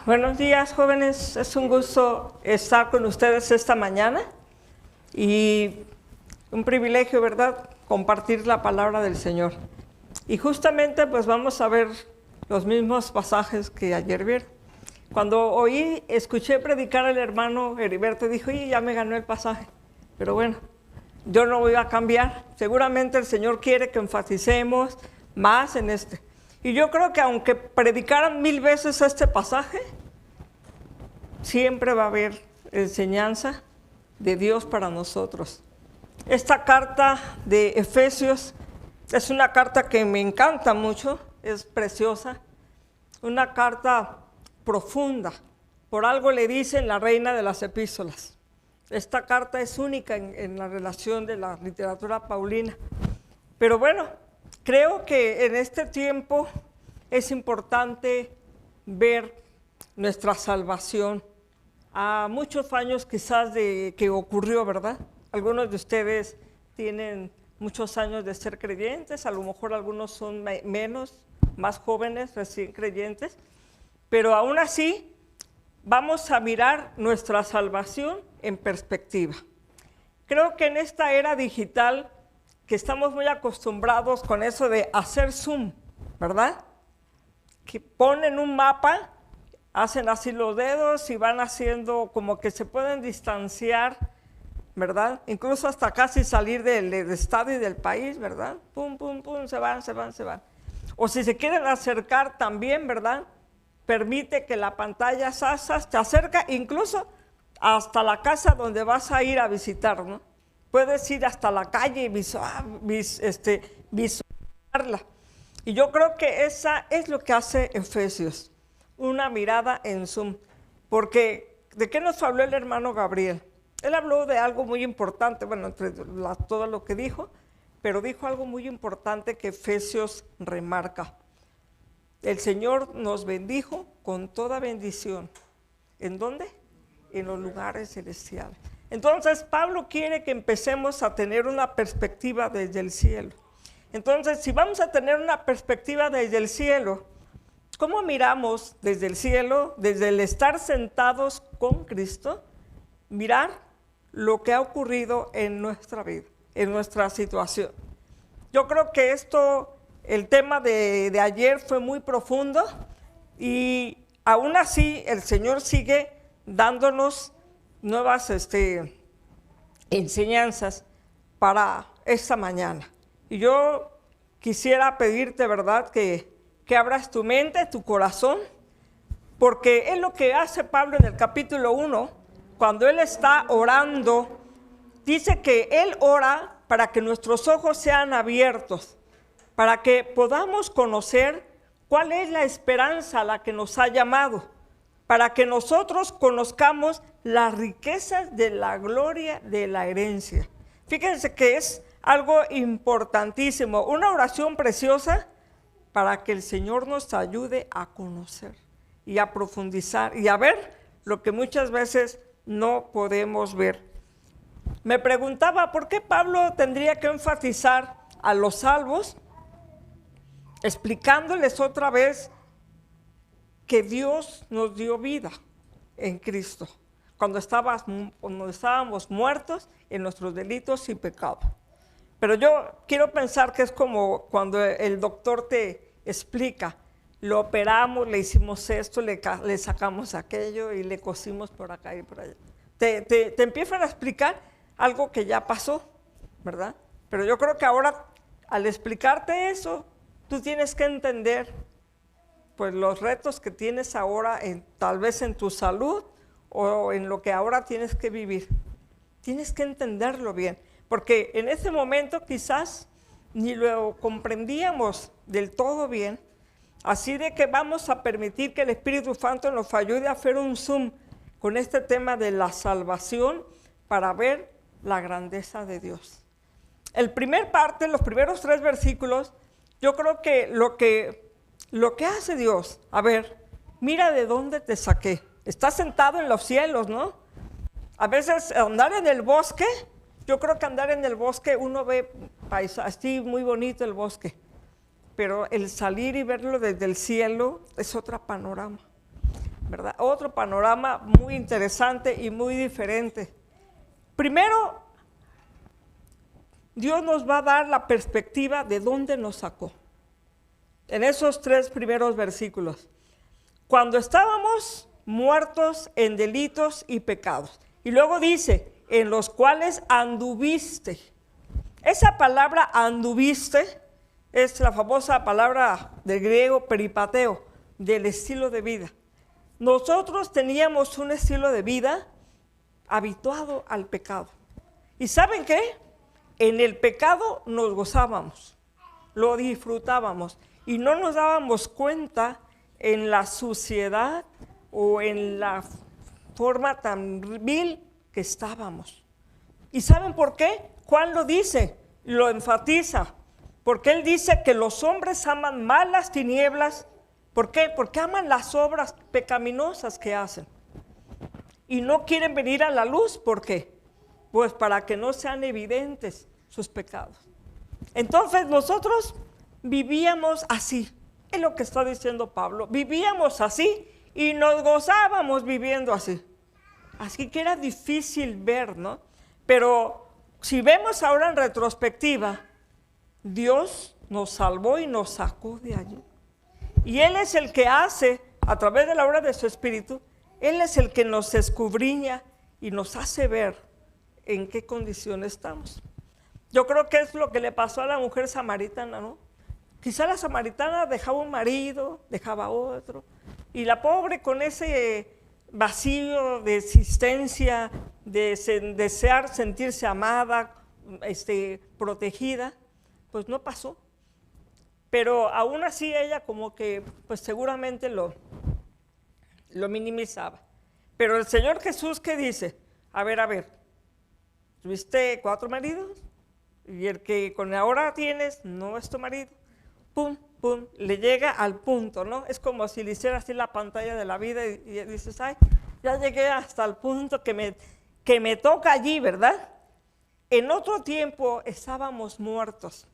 Buenos días, jóvenes. Es un gusto estar con ustedes esta mañana y un privilegio, ¿verdad?, compartir la palabra del Señor. Y justamente pues vamos a ver los mismos pasajes que ayer vieron. Cuando escuché predicar al hermano Heriberto, dijo, oye, ya me ganó el pasaje. Pero bueno, yo no voy a cambiar. Seguramente el Señor quiere que enfaticemos más en este. Y yo creo que aunque predicaran 1000 veces este pasaje, siempre va a haber enseñanza de Dios para nosotros. Esta carta de Efesios es una carta que me encanta mucho, es preciosa, una carta profunda. Por algo le dicen la reina de las epístolas. Esta carta es única en la relación de la literatura paulina. Pero bueno, creo que en este tiempo es importante ver nuestra salvación. A muchos años quizás de que ocurrió, ¿verdad? Algunos de ustedes tienen muchos años de ser creyentes, a lo mejor algunos son menos, más jóvenes, recién creyentes, pero aún así vamos a mirar nuestra salvación en perspectiva. Creo que en esta era digital, que estamos muy acostumbrados con eso de hacer zoom, ¿verdad? Que ponen un mapa, hacen así los dedos y van haciendo como que se pueden distanciar, ¿verdad? Incluso hasta casi salir del estado y del país, ¿verdad? Pum, pum, pum, se van. O si se quieren acercar también, ¿verdad? Permite que la pantalla te acerca incluso hasta la casa donde vas a ir a visitar, ¿no? Puedes ir hasta la calle y visualizarla. Y yo creo que esa es lo que hace Efesios, una mirada en zoom. Porque, ¿de qué nos habló el hermano Gabriel? Él habló de algo muy importante, bueno, entre todo lo que dijo, pero dijo algo muy importante que Efesios remarca. El Señor nos bendijo con toda bendición. ¿En dónde? En los lugares celestiales. Entonces, Pablo quiere que empecemos a tener una perspectiva desde el cielo. Entonces, si vamos a tener una perspectiva desde el cielo, ¿cómo miramos desde el cielo, desde el estar sentados con Cristo? Mirar lo que ha ocurrido en nuestra vida, en nuestra situación. Yo creo que el tema de ayer fue muy profundo y aún así el Señor sigue dándonos nuevas enseñanzas para esta mañana. Y yo quisiera pedirte, ¿verdad?, que abras tu mente, tu corazón, porque es lo que hace Pablo en el capítulo 1, cuando él está orando, dice que él ora para que nuestros ojos sean abiertos, para que podamos conocer cuál es la esperanza a la que nos ha llamado, para que nosotros conozcamos las riquezas de la gloria de la herencia. Fíjense que es algo importantísimo, una oración preciosa para que el Señor nos ayude a conocer y a profundizar y a ver lo que muchas veces no podemos ver. Me preguntaba, ¿por qué Pablo tendría que enfatizar a los salvos, explicándoles otra vez que Dios nos dio vida en Cristo, cuando estábamos muertos en nuestros delitos y pecados? Pero yo quiero pensar que es como cuando el doctor te explica, lo operamos, le hicimos esto, le sacamos aquello y le cosimos por acá y por allá. Te empiezan a explicar algo que ya pasó, ¿verdad? Pero yo creo que ahora, al explicarte eso, tú tienes que entender pues los retos que tienes ahora, tal vez en tu salud o en lo que ahora tienes que vivir. Tienes que entenderlo bien, porque en ese momento quizás ni lo comprendíamos del todo bien, así de que vamos a permitir que el Espíritu Santo nos ayude a hacer un zoom con este tema de la salvación para ver la grandeza de Dios. El primer parte, los primeros 3 versículos, yo creo que lo que hace Dios, a ver, mira de dónde te saqué. Estás sentado en los cielos, ¿no? A veces andar en el bosque, yo creo que andar en el bosque uno ve así muy bonito el bosque, pero el salir y verlo desde el cielo es otro panorama. ¿verdad? Otro panorama muy interesante y muy diferente. Primero, Dios nos va a dar la perspectiva de dónde nos sacó. En esos 3 primeros versículos. Cuando estábamos muertos en delitos y pecados. Y luego dice, en los cuales anduviste. Esa palabra anduviste es la famosa palabra del griego peripateo, del estilo de vida. Nosotros teníamos un estilo de vida habituado al pecado. ¿Y saben qué? En el pecado nos gozábamos, lo disfrutábamos y no nos dábamos cuenta en la suciedad o en la forma tan vil que estábamos. ¿Y saben por qué? Juan lo dice, lo enfatiza, porque él dice que los hombres aman más las tinieblas. ¿Por qué? Porque aman las obras pecaminosas que hacen y no quieren venir a la luz. ¿Por qué? Pues para que no sean evidentes sus pecados. Entonces nosotros vivíamos así, es lo que está diciendo Pablo, vivíamos así y nos gozábamos viviendo así. Así que era difícil ver, ¿no? Pero si vemos ahora en retrospectiva, Dios nos salvó y nos sacó de allí. Y Él es el que hace, a través de la obra de su Espíritu, Él es el que nos escudriña y nos hace ver en qué condición estamos. Yo creo que es lo que le pasó a la mujer samaritana, ¿no? Quizá la samaritana dejaba un marido, dejaba otro, y la pobre con ese vacío de existencia, de desear sentirse amada, protegida, pues no pasó. Pero aún así ella como que pues seguramente lo minimizaba. Pero el Señor Jesús, ¿qué dice? A ver, ¿tuviste 4 maridos? Y el que con ahora tienes no es tu marido. Pum, pum, le llega al punto, ¿no? Es como si le hiciera así la pantalla de la vida y dices, ay, ya llegué hasta el punto que me toca allí, ¿verdad? En otro tiempo estábamos muertos.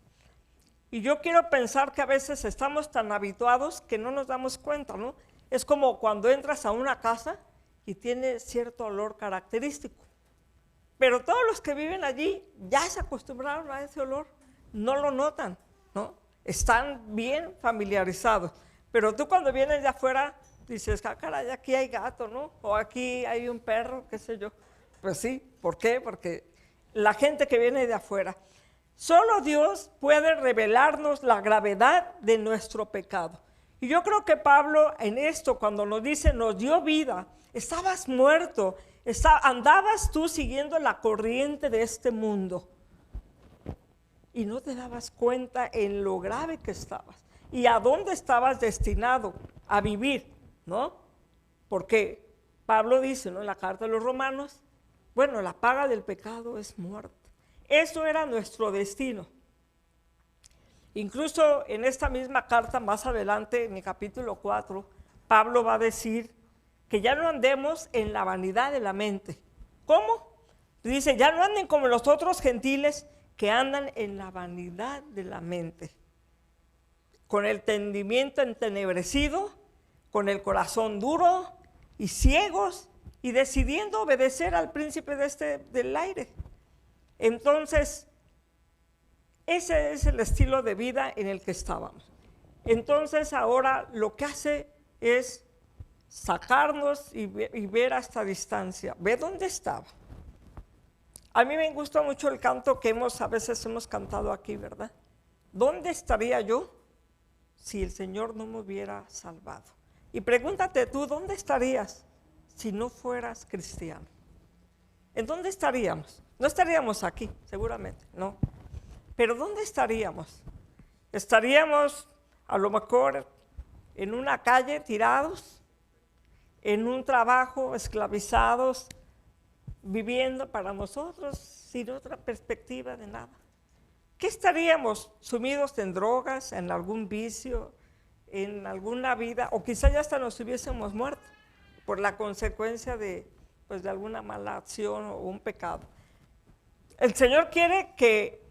Y yo quiero pensar que a veces estamos tan habituados que no nos damos cuenta, ¿no? Es como cuando entras a una casa y tiene cierto olor característico. Pero todos los que viven allí ya se acostumbraron a ese olor, no lo notan, ¿no? Están bien familiarizados. Pero tú cuando vienes de afuera dices, ah, caray, aquí hay gato, ¿no? O aquí hay un perro, qué sé yo. Pues sí, ¿por qué? Porque la gente que viene de afuera. Solo Dios puede revelarnos la gravedad de nuestro pecado. Y yo creo que Pablo en esto, cuando nos dice, nos dio vida, estabas muerto, andabas tú siguiendo la corriente de este mundo y no te dabas cuenta en lo grave que estabas y a dónde estabas destinado a vivir, ¿no? Porque Pablo dice, ¿no?, en la carta de los Romanos, bueno, la paga del pecado es muerte. Eso era nuestro destino. Incluso en esta misma carta, más adelante, en el capítulo 4, Pablo va a decir que ya no andemos en la vanidad de la mente. ¿Cómo? Dice, ya no anden como los otros gentiles que andan en la vanidad de la mente, con el entendimiento entenebrecido, con el corazón duro y ciegos, y decidiendo obedecer al príncipe del aire. Entonces, ese es el estilo de vida en el que estábamos. Entonces, ahora lo que hace es sacarnos y ver a esta distancia, ve dónde estaba. A mí me gusta mucho el canto que a veces hemos cantado aquí, ¿verdad? ¿Dónde estaría yo si el Señor no me hubiera salvado? Y pregúntate tú, ¿dónde estarías si no fueras cristiano? ¿En dónde estaríamos? No estaríamos aquí, seguramente, no. Pero ¿dónde estaríamos? Estaríamos a lo mejor en una calle tirados, en un trabajo esclavizados, viviendo para nosotros sin otra perspectiva de nada. ¿Qué estaríamos? Sumidos en drogas, en algún vicio, en alguna vida, o quizá ya hasta nos hubiésemos muerto por la consecuencia de alguna mala acción o un pecado. El Señor quiere que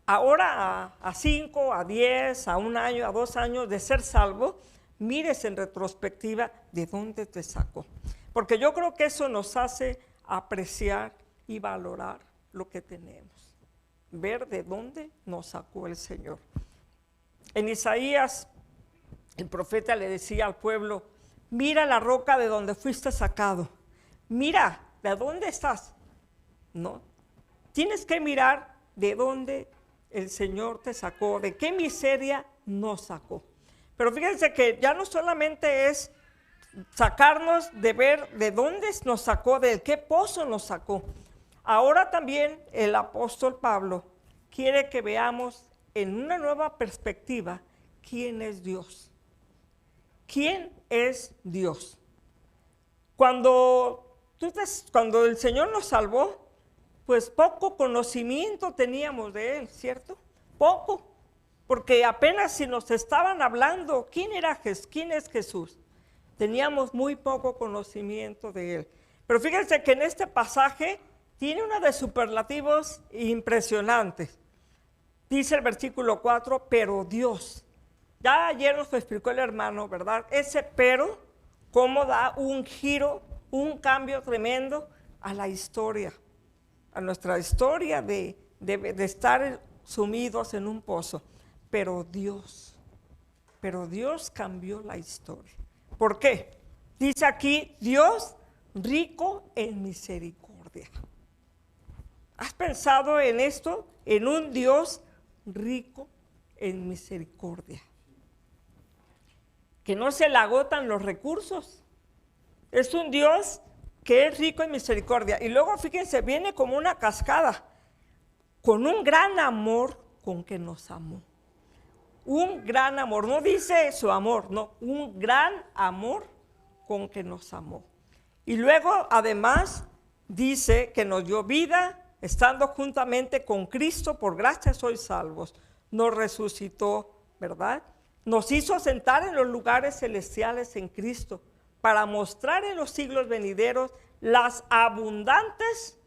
ahora a 5, a 10, a 1 año, a 2 años de ser salvo, mires en retrospectiva de dónde te sacó. Porque yo creo que eso nos hace apreciar y valorar lo que tenemos. Ver de dónde nos sacó el Señor. En Isaías, el profeta le decía al pueblo, mira la roca de donde fuiste sacado. Mira, ¿de dónde estás? No. Tienes que mirar de dónde el Señor te sacó, de qué miseria nos sacó. Pero fíjense que ya no solamente es sacarnos de ver de dónde nos sacó, de qué pozo nos sacó. Ahora también el apóstol Pablo quiere que veamos en una nueva perspectiva quién es Dios. ¿Quién es Dios? Cuando el Señor nos salvó, pues poco conocimiento teníamos de Él, ¿cierto? Poco, porque apenas si nos estaban hablando, ¿quién es Jesús? Teníamos muy poco conocimiento de Él. Pero fíjense que en este pasaje tiene una de superlativos impresionantes. Dice el versículo 4, pero Dios. Ya ayer nos lo explicó el hermano, ¿verdad? Ese pero, cómo da un giro, un cambio tremendo a la historia, a nuestra historia de estar sumidos en un pozo. Pero Dios cambió la historia. ¿Por qué? Dice aquí, Dios rico en misericordia. ¿Has pensado en esto? En un Dios rico en misericordia. Que no se le agotan los recursos. Es un Dios que es rico en misericordia. Y luego, fíjense, viene como una cascada, con un gran amor con que nos amó. Un gran amor, no dice su amor, no, un gran amor con que nos amó. Y luego, además, dice que nos dio vida, estando juntamente con Cristo, por gracia sois salvos. Nos resucitó, ¿verdad? Nos hizo sentar en los lugares celestiales en Cristo, para mostrar en los siglos venideros las abundantes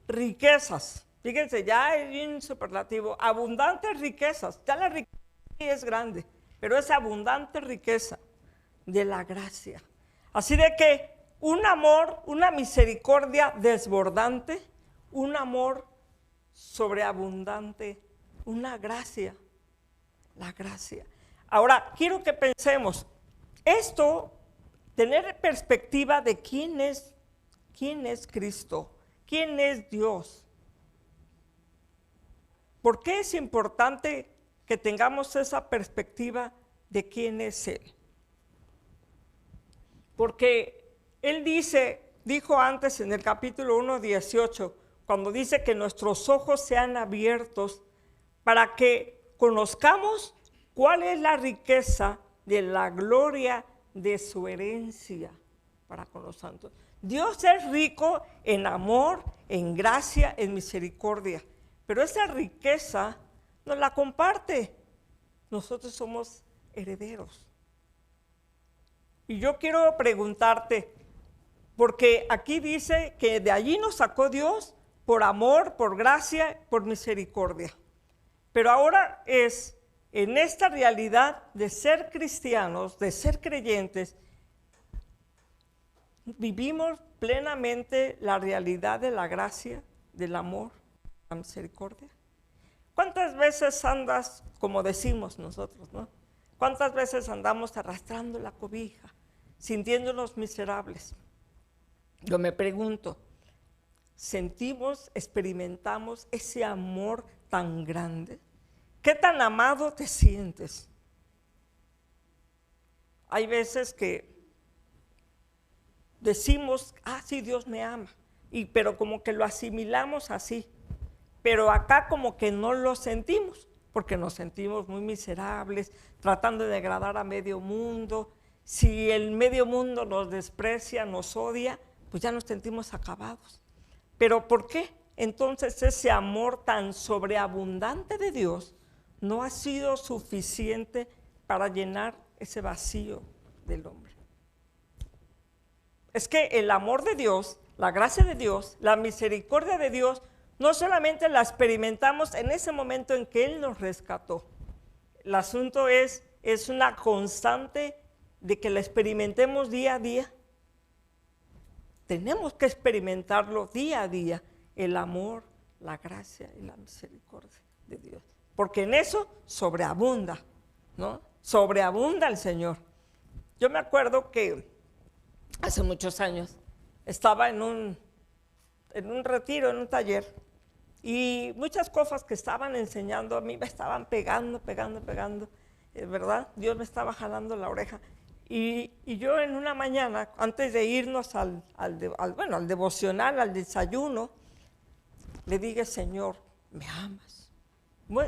riquezas. Fíjense, ya hay un superlativo, abundantes riquezas. Ya la riqueza es grande, pero es abundante riqueza de la gracia. Así de que un amor, una misericordia desbordante, un amor sobreabundante, una gracia, la gracia. Ahora, quiero que pensemos, esto, tener perspectiva de quién es Cristo, quién es Dios. ¿Por qué es importante que tengamos esa perspectiva de quién es Él? Porque Él dijo antes en el capítulo 1:18, cuando dice que nuestros ojos sean abiertos para que conozcamos cuál es la riqueza de la gloria de su herencia para con los santos. Dios es rico en amor, en gracia, en misericordia, pero esa riqueza nos la comparte. Nosotros somos herederos. Y yo quiero preguntarte, porque aquí dice que de allí nos sacó Dios por amor, por gracia, por misericordia. Pero ahora es en esta realidad de ser cristianos, de ser creyentes, vivimos plenamente la realidad de la gracia, del amor, la misericordia. ¿Cuántas veces andas, como decimos nosotros, ¿no? ¿Cuántas veces andamos arrastrando la cobija, sintiéndonos miserables? Yo me pregunto, ¿sentimos, experimentamos ese amor tan grande? ¿Qué tan amado te sientes? Hay veces que decimos, sí, Dios me ama, pero como que lo asimilamos así. Pero acá como que no lo sentimos, porque nos sentimos muy miserables, tratando de agradar a medio mundo. Si el medio mundo nos desprecia, nos odia, pues ya nos sentimos acabados. ¿Pero por qué? Entonces ese amor tan sobreabundante de Dios no ha sido suficiente para llenar ese vacío del hombre. Es que el amor de Dios, la gracia de Dios, la misericordia de Dios, no solamente la experimentamos en ese momento en que Él nos rescató. El asunto es una constante de que la experimentemos día a día. Tenemos que experimentarlo día a día, el amor, la gracia y la misericordia de Dios. Porque en eso sobreabunda, ¿no? Sobreabunda el Señor. Yo me acuerdo que hace muchos años estaba en un retiro, en un taller, y muchas cosas que estaban enseñando a mí me estaban pegando, ¿verdad? Dios me estaba jalando la oreja. Y yo en una mañana, antes de irnos al devocional, al desayuno, le dije: Señor, ¿me amas?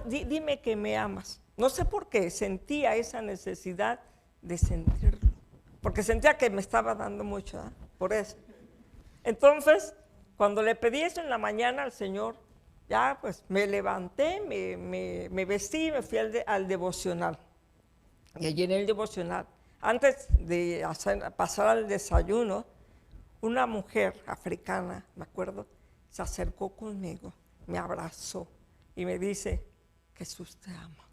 Dime que me amas. No sé por qué sentía esa necesidad de sentirlo, porque sentía que me estaba dando mucho, ¿eh? Por eso. Entonces, cuando le pedí eso en la mañana al Señor, ya pues me levanté, me vestí y me fui al devocional. Y allí en el devocional, antes de pasar al desayuno, una mujer africana, me acuerdo, se acercó conmigo, me abrazó y me dice: Jesús te ama.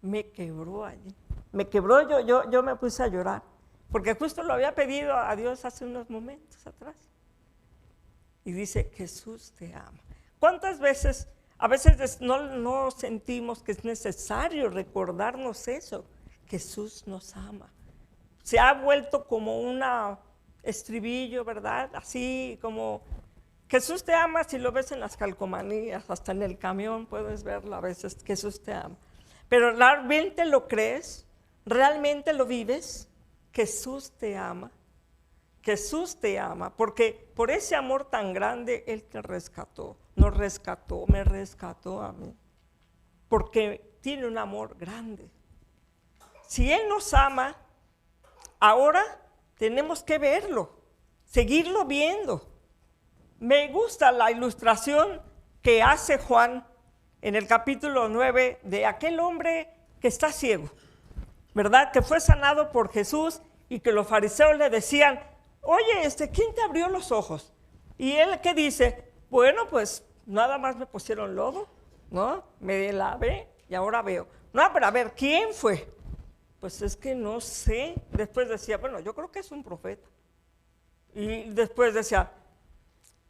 Me quebró allí. Me quebró, yo me puse a llorar, porque justo lo había pedido a Dios hace unos momentos atrás. Y dice: Jesús te ama. ¿Cuántas veces, a veces no sentimos que es necesario recordarnos eso? Jesús nos ama. Se ha vuelto como un estribillo, ¿verdad? Así como: Jesús te ama. Si lo ves en las calcomanías, hasta en el camión puedes verlo a veces: Jesús te ama. Pero ¿realmente lo crees? ¿Realmente lo vives? Jesús te ama. Jesús te ama, porque por ese amor tan grande Él te rescató, nos rescató, me rescató a mí, porque tiene un amor grande. Si Él nos ama, ahora tenemos que verlo, seguirlo viendo. Me gusta la ilustración que hace Juan en el capítulo 9 de aquel hombre que está ciego, ¿verdad? Que fue sanado por Jesús y que los fariseos le decían: oye, ¿quién te abrió los ojos? Y él, ¿qué dice? Bueno, pues nada más me pusieron lodo, ¿no? Me lavé y ahora veo. No, pero a ver, ¿quién fue? Pues es que no sé. Después decía: bueno, yo creo que es un profeta. Y después decía: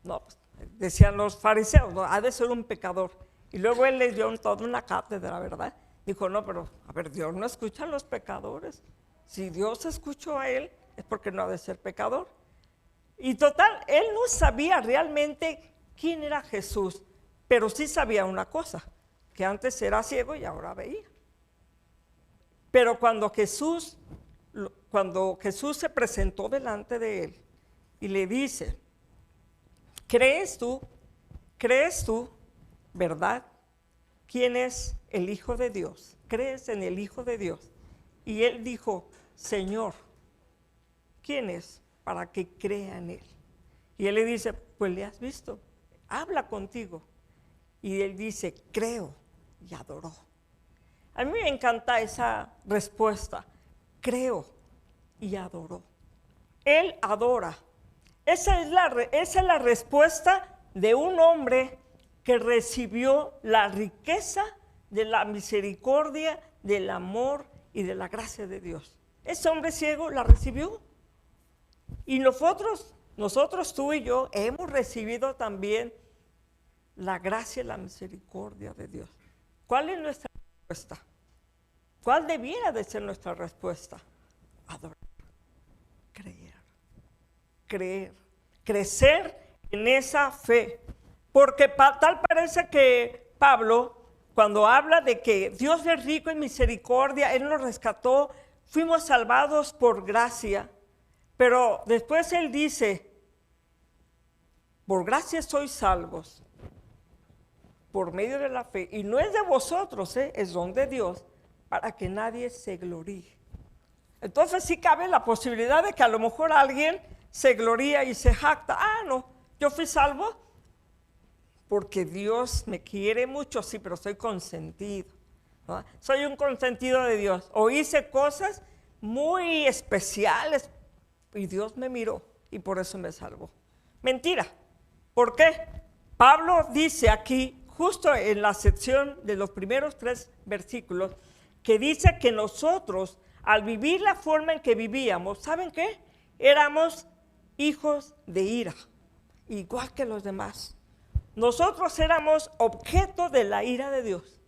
no, pues, decían los fariseos, no, ha de ser un pecador. Y luego él les dio toda una cátedra, ¿verdad? Dijo: no, pero a ver, Dios no escucha a los pecadores. Si Dios escuchó a él, es porque no ha de ser pecador. Y total, él no sabía realmente quién era Jesús, pero sí sabía una cosa, que antes era ciego y ahora veía. Pero cuando Jesús se presentó delante de él y le dice: ¿crees tú, verdad, quién es el Hijo de Dios? ¿Crees en el Hijo de Dios? Y él dijo: Señor, ¿quién es para que crea en él? Y él le dice: pues le has visto, habla contigo. Y él dice: creo, y adoró. A mí me encanta esa respuesta: creo y adoró. Él adora. Esa es la respuesta de un hombre que recibió la riqueza de la misericordia, del amor y de la gracia de Dios. Ese hombre ciego la recibió. Y nosotros, tú y yo, hemos recibido también la gracia y la misericordia de Dios. ¿Cuál es nuestra respuesta? ¿Cuál debiera de ser nuestra respuesta? Adorar, creer, crecer en esa fe. Porque tal parece que Pablo, cuando habla de que Dios es rico en misericordia, Él nos rescató, fuimos salvados por gracia, pero después Él dice: por gracia sois salvos, por medio de la fe, y no es de vosotros, es don de Dios, para que nadie se gloríe. Entonces sí cabe la posibilidad de que a lo mejor alguien se gloría y se jacta: no, yo fui salvo porque Dios me quiere mucho, sí, pero soy consentido, ¿no? Soy un consentido de Dios, o hice cosas muy especiales y Dios me miró y por eso me salvó. Mentira. ¿Por qué? Pablo dice aquí, justo en la sección de los primeros 3 versículos, que dice que nosotros, al vivir la forma en que vivíamos, ¿saben qué? Éramos hijos de ira, igual que los demás. Nosotros éramos objeto de la ira de Dios.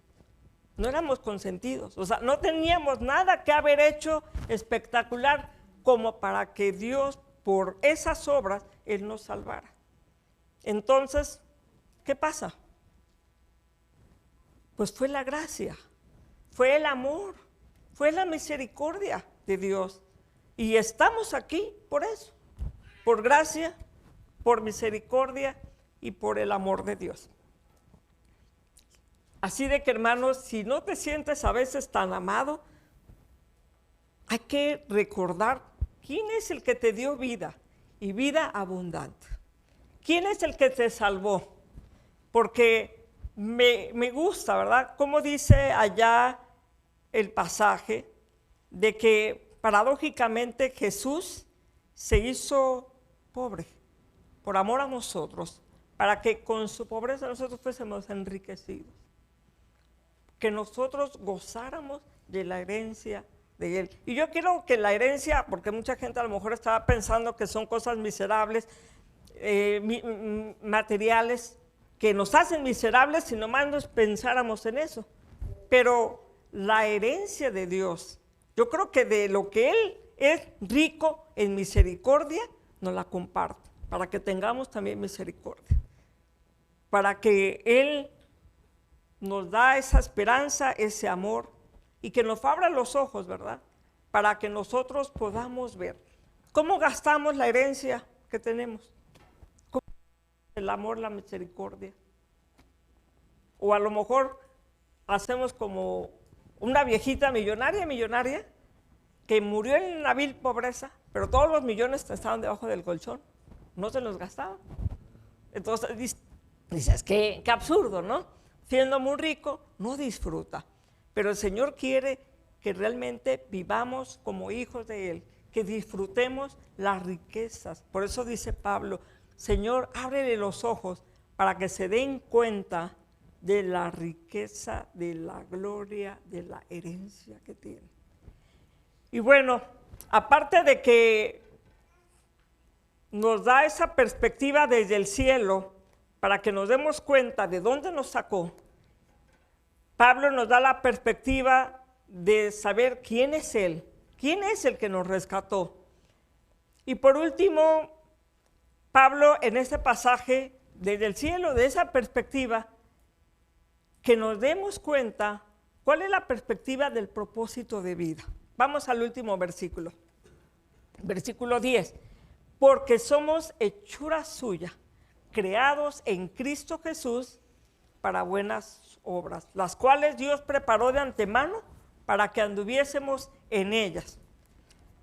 No éramos consentidos, o sea, no teníamos nada que haber hecho espectacular como para que Dios, por esas obras, Él nos salvara. Entonces, ¿qué pasa? Pues fue la gracia, fue el amor, fue la misericordia de Dios. Y estamos aquí por eso, por gracia, por misericordia y por el amor de Dios. Así de que, hermanos, si no te sientes a veces tan amado, hay que recordar quién es el que te dio vida y vida abundante. ¿Quién es el que te salvó? Porque me gusta, ¿verdad? Como dice allá el pasaje de que paradójicamente Jesús se hizo pobre por amor a nosotros, para que con su pobreza nosotros fuésemos enriquecidos, que nosotros gozáramos de la herencia de Él. Y yo quiero que la herencia, porque mucha gente a lo mejor estaba pensando que son cosas miserables, materiales, que nos hacen miserables si nomás nos pensáramos en eso. Pero la herencia de Dios, yo creo que de lo que Él es rico en misericordia, nos la comparte, para que tengamos también misericordia, para que Él nos da esa esperanza, ese amor, y que nos abra los ojos, ¿verdad? Para que nosotros podamos ver cómo gastamos la herencia que tenemos, cómo el amor, la misericordia. O a lo mejor hacemos como una viejita millonaria, que murió en la vil pobreza, pero todos los millones estaban debajo del colchón, no se los gastaba. Entonces dices, qué absurdo, ¿no? Siendo muy rico, no disfruta. Pero el Señor quiere que realmente vivamos como hijos de Él, que disfrutemos las riquezas. Por eso dice Pablo, Señor, ábrele los ojos para que se den cuenta de la riqueza, de la gloria, de la herencia que tiene. Y bueno, aparte de que nos da esa perspectiva desde el cielo para que nos demos cuenta de dónde nos sacó, Pablo nos da la perspectiva de saber quién es Él, quién es el que nos rescató. Y por último, Pablo en este pasaje, desde el cielo, de esa perspectiva, que nos demos cuenta cuál es la perspectiva del propósito de vida. Vamos al último versículo, versículo 10. Porque somos hechura suya, creados en Cristo Jesús para buenas obras, las cuales Dios preparó de antemano para que anduviésemos en ellas.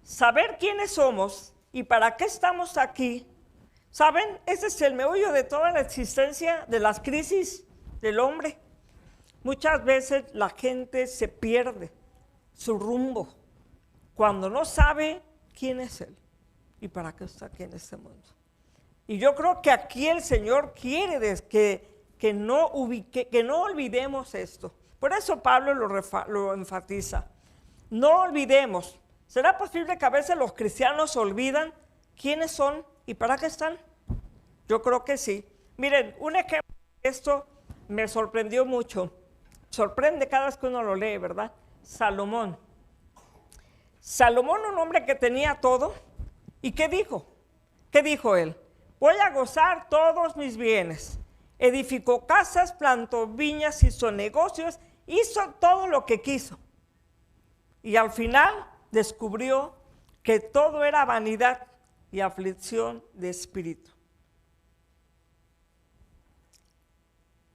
Saber quiénes somos y para qué estamos aquí, ¿saben? Ese es el meollo de toda la existencia de las crisis del hombre. Muchas veces la gente se pierde su rumbo cuando no sabe quién es Él y para qué está aquí en este mundo. Y yo creo que aquí el Señor quiere que no olvidemos esto. Por eso Pablo lo enfatiza. No olvidemos. ¿Será posible que a veces los cristianos olvidan quiénes son y para qué están? Yo creo que sí. Miren, un ejemplo de esto me sorprendió mucho. Sorprende cada vez que uno lo lee, ¿verdad? Salomón. Salomón, un hombre que tenía todo. ¿Y qué dijo? ¿Qué dijo él? Voy a gozar todos mis bienes. Edificó casas, plantó viñas, hizo negocios, hizo todo lo que quiso. Y al final descubrió que todo era vanidad y aflicción de espíritu.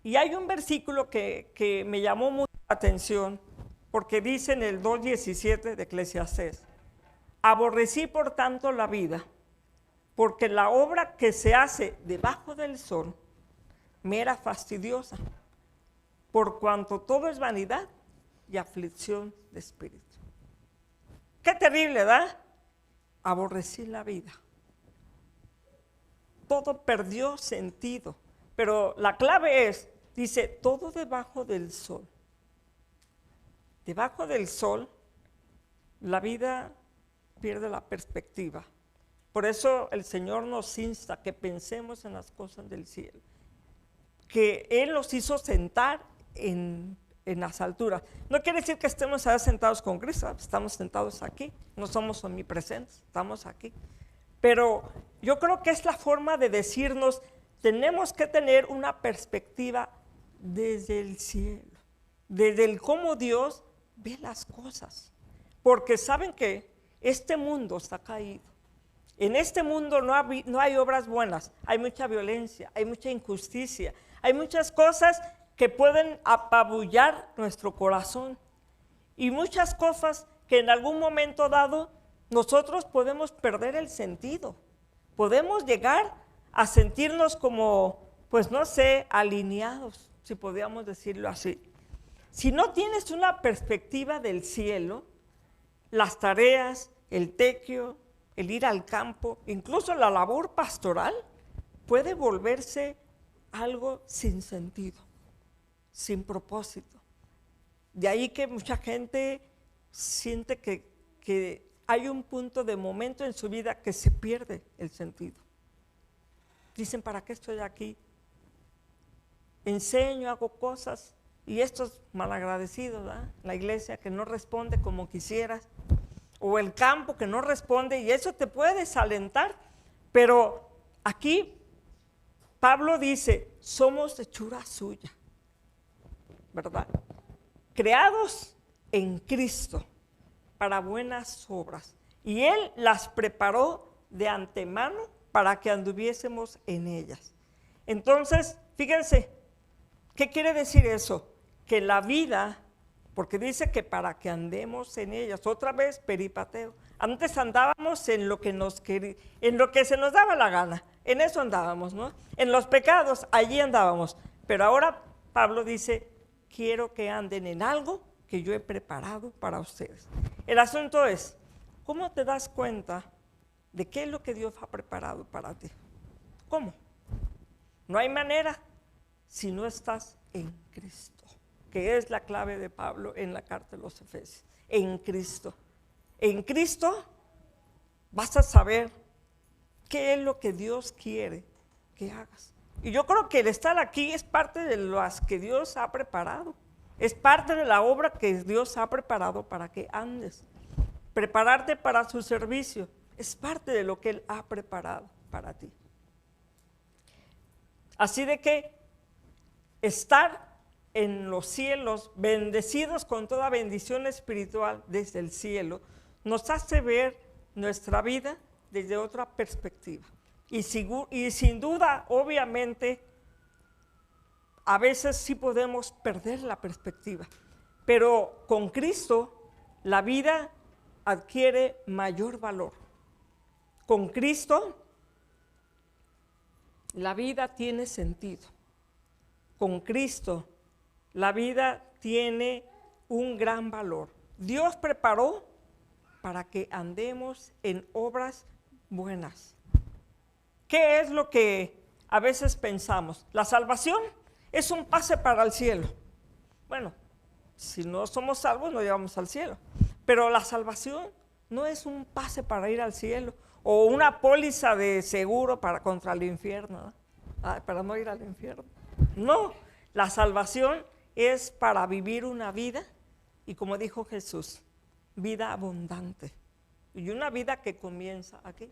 Y hay un versículo que me llamó mucho la atención, porque dice en el 2:17 de Eclesiastés, aborrecí por tanto la vida, porque la obra que se hace debajo del sol me era fastidiosa, por cuanto todo es vanidad y aflicción de espíritu. Qué terrible, ¿verdad? Aborrecí la vida. Todo perdió sentido, pero la clave es, dice, todo debajo del sol. Debajo del sol la vida pierde la perspectiva. Por eso el Señor nos insta que pensemos en las cosas del cielo, que Él nos hizo sentar en las alturas. No quiere decir que estemos allá sentados con Cristo, estamos sentados aquí, no somos omnipresentes, estamos aquí. Pero yo creo que es la forma de decirnos, tenemos que tener una perspectiva desde el cielo, desde el cómo Dios ve las cosas. Porque saben que este mundo está caído. En este mundo no hay obras buenas, hay mucha violencia, hay mucha injusticia, hay muchas cosas que pueden apabullar nuestro corazón y muchas cosas que en algún momento dado nosotros podemos perder el sentido. Podemos llegar a sentirnos como, pues no sé, alineados, si podríamos decirlo así. Si no tienes una perspectiva del cielo, las tareas, el tequio, el ir al campo, incluso la labor pastoral, puede volverse algo sin sentido, sin propósito. De ahí que mucha gente siente que hay un punto de momento en su vida que se pierde el sentido. Dicen, ¿para qué estoy aquí? Enseño, hago cosas, y estos malagradecidos, ¿verdad? La iglesia que no responde como quisieras, o el campo que no responde, y eso te puede desalentar. Pero aquí Pablo dice, somos hechura suya, ¿verdad? Creados en Cristo para buenas obras, y Él las preparó de antemano para que anduviésemos en ellas. Entonces, fíjense, ¿qué quiere decir eso? Que la vida, porque dice que para que andemos en ellas, otra vez peripateo. Antes andábamos en lo que en lo que se nos daba la gana, en eso andábamos, ¿no? En los pecados, allí andábamos. Pero ahora Pablo dice, quiero que anden en algo que yo he preparado para ustedes. El asunto es, ¿cómo te das cuenta de qué es lo que Dios ha preparado para ti? ¿Cómo? No hay manera si no estás en Cristo, que es la clave de Pablo en la carta de los Efesios. En Cristo. En Cristo vas a saber qué es lo que Dios quiere que hagas. Y yo creo que el estar aquí es parte de las que Dios ha preparado. Es parte de la obra que Dios ha preparado para que andes. Prepararte para su servicio es parte de lo que Él ha preparado para ti. Así de que estar en los cielos, bendecidos con toda bendición espiritual desde el cielo, nos hace ver nuestra vida desde otra perspectiva. Y sin duda, obviamente, a veces sí podemos perder la perspectiva, pero con Cristo la vida adquiere mayor valor. Con Cristo la vida tiene sentido. Con Cristo la vida tiene un gran valor. Dios preparó para que andemos en obras buenas. ¿Qué es lo que a veces pensamos? La salvación es un pase para el cielo. Bueno, si no somos salvos no llegamos al cielo. Pero la salvación no es un pase para ir al cielo o una póliza de seguro contra el infierno, ¿no? Para no ir al infierno. No, la salvación es para vivir una vida, y como dijo Jesús, vida abundante. Y una vida que comienza aquí.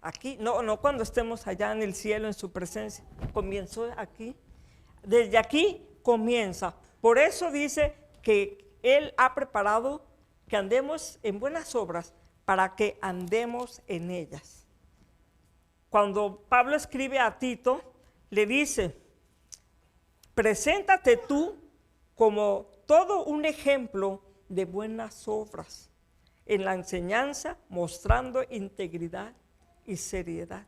Aquí, no cuando estemos allá en el cielo, en su presencia. Comenzó aquí. Desde aquí comienza. Por eso dice que Él ha preparado que andemos en buenas obras para que andemos en ellas. Cuando Pablo escribe a Tito, le dice, preséntate tú como todo un ejemplo de buenas obras, en la enseñanza mostrando integridad y seriedad.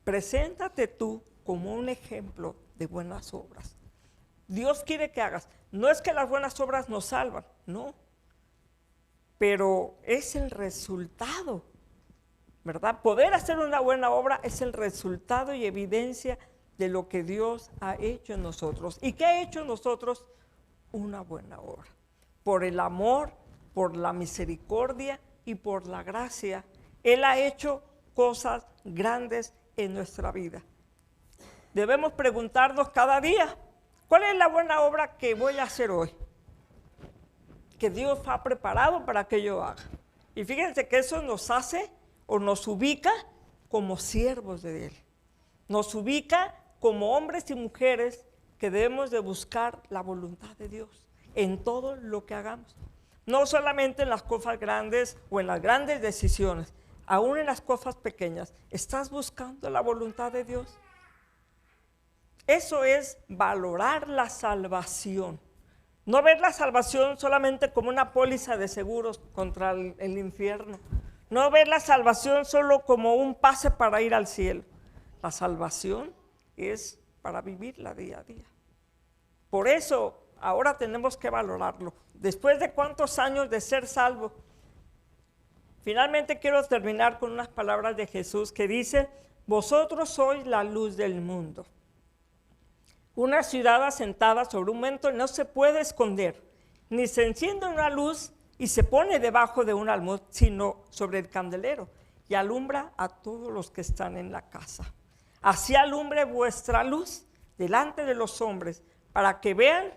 Preséntate tú como un ejemplo de buenas obras. Dios quiere que hagas. No es que las buenas obras nos salvan, no. Pero es el resultado, ¿verdad? Poder hacer una buena obra es el resultado y evidencia de lo que Dios ha hecho en nosotros. ¿Y qué ha hecho en nosotros? Una buena obra. Por el amor por la misericordia y por la gracia, Él ha hecho cosas grandes en nuestra vida. Debemos preguntarnos cada día, ¿cuál es la buena obra que voy a hacer hoy? Que Dios ha preparado para que yo haga. Y fíjense que eso nos hace o nos ubica como siervos de Él. Nos ubica como hombres y mujeres que debemos de buscar la voluntad de Dios en todo lo que hagamos. No solamente en las cosas grandes o en las grandes decisiones, aún en las cosas pequeñas. ¿Estás buscando la voluntad de Dios? Eso es valorar la salvación. No ver la salvación solamente como una póliza de seguros contra el infierno. No ver la salvación solo como un pase para ir al cielo. La salvación es para vivirla día a día. Por eso ahora tenemos que valorarlo. Después de cuántos años de ser salvo. Finalmente quiero terminar con unas palabras de Jesús que dice: vosotros sois la luz del mundo. Una ciudad asentada sobre un monte no se puede esconder, ni se enciende una luz y se pone debajo de un almud, sino sobre el candelero, y alumbra a todos los que están en la casa. Así alumbre vuestra luz delante de los hombres, para que vean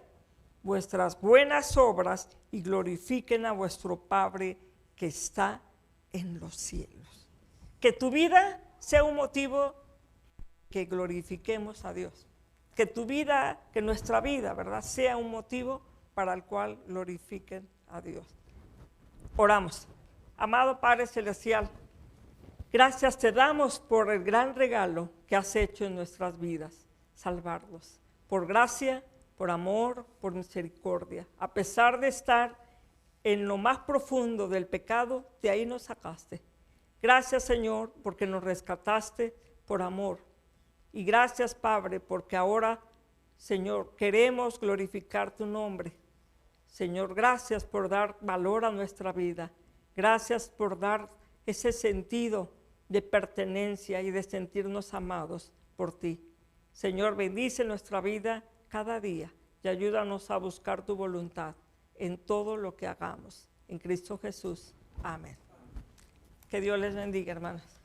vuestras buenas obras y glorifiquen a vuestro Padre que está en los cielos. Que tu vida sea un motivo que glorifiquemos a Dios. Que tu vida, que nuestra vida, ¿verdad?, sea un motivo para el cual glorifiquen a Dios. Oramos. Amado Padre Celestial, gracias te damos por el gran regalo que has hecho en nuestras vidas, salvarnos. Por gracia, por amor, por misericordia. A pesar de estar en lo más profundo del pecado, de ahí nos sacaste. Gracias, Señor, porque nos rescataste por amor. Y gracias, Padre, porque ahora, Señor, queremos glorificar tu nombre. Señor, gracias por dar valor a nuestra vida. Gracias por dar ese sentido de pertenencia y de sentirnos amados por ti. Señor, bendice nuestra vida cada día y ayúdanos a buscar tu voluntad en todo lo que hagamos. En Cristo Jesús. Amén. Que Dios les bendiga, hermanos.